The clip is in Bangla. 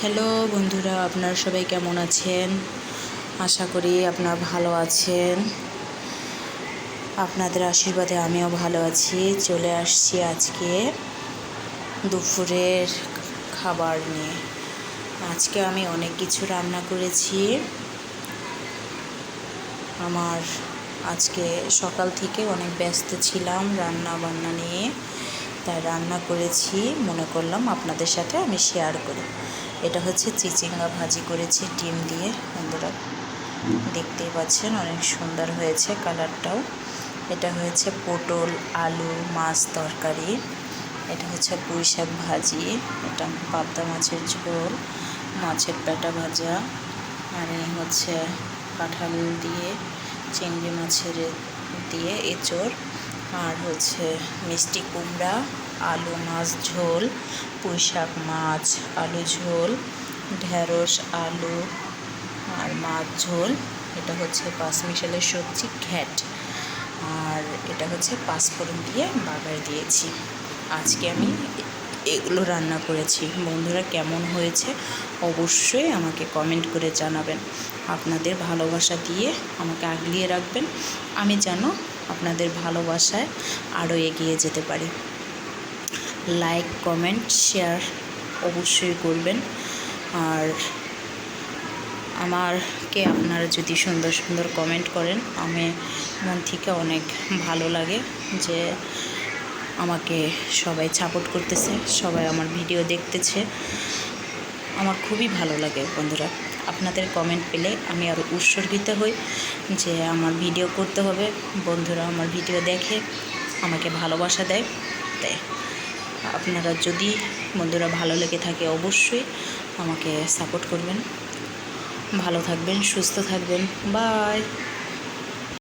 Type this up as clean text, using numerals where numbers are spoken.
হ্যালো বন্ধুরা, আপনারা সবাই কেমন আছেন? আশা করি আপনারা ভালো আছেন। আপনাদের আশীর্বাদে আমিও ভালো আছি। চলে আসছি আজকে দুপুরের খাবার নিয়ে। আজকে আমি অনেক কিছু রান্না করেছি। আমার আজকে সকাল থেকে অনেক ব্যস্ত ছিলাম রান্না বান্না নিয়ে, তাই রান্না করেছি, মনে করলাম আপনাদের সাথে আমি শেয়ার করি। এটা হচ্ছে চিচিঙ্গা ভাজি করেছি ডিম দিয়ে। বন্ধুরা দেখতেই পাচ্ছেন অনেক সুন্দর হয়েছে কালারটাও। এটা হয়েছে পটল আলু মাছ তরকারি। এটা হচ্ছে পুঁই শাক ভাজি। এটা পাবদা মাছের ঝোল, মাছের পেটা ভাজা। আর হচ্ছে কাঁঠাল দিয়ে চিংড়ি মাছের দিয়ে এঁচোড়। আর হচ্ছে মিষ্টি কুমড়া আলু মাছ ঝোল, পুঁই শাক মাছ আলু ঝোল, ঢেঁড়স আলু আর মাছ ঝোল। এটা হচ্ছে পাঁচমিশালের সবজি ঘ্যাট। আর এটা হচ্ছে পাঁচফোড়ন দিয়ে বাগার দিয়েছি। আজকে আমি এগুলো রান্না করেছি। বন্ধুরা কেমন হয়েছে অবশ্যই আমাকে কমেন্ট করে জানাবেন। আপনাদের ভালোবাসা দিয়ে আমাকে আগলিয়ে রাখবেন, আমি যেন আপনাদের ভালোবাসায় আরও এগিয়ে যেতে পারি। লাইক কমেন্ট শেয়ার অবশ্যই করবেন। আর আমাকে আপনারা যদি সুন্দর সুন্দর কমেন্ট করেন, আমি মন থেকে অনেক ভালো লাগে যে আমাকে সবাই সাপোর্ট করতেছে, সবাই আমার ভিডিও দেখতেছে। আমার খুবই ভালো লাগে বন্ধুরা। আপনাদের কমেন্ট পেলে আমি আরও উৎসর্গিত হই যে আমার ভিডিও করতে হবে। বন্ধুরা আমার ভিডিও দেখে আমাকে ভালোবাসা দেয়। তাই আপনারা যদি বন্ধুরা ভালো লেগে থাকে অবশ্যই আমাকে সাপোর্ট করবেন। ভালো থাকবেন, সুস্থ থাকবেন। বাই।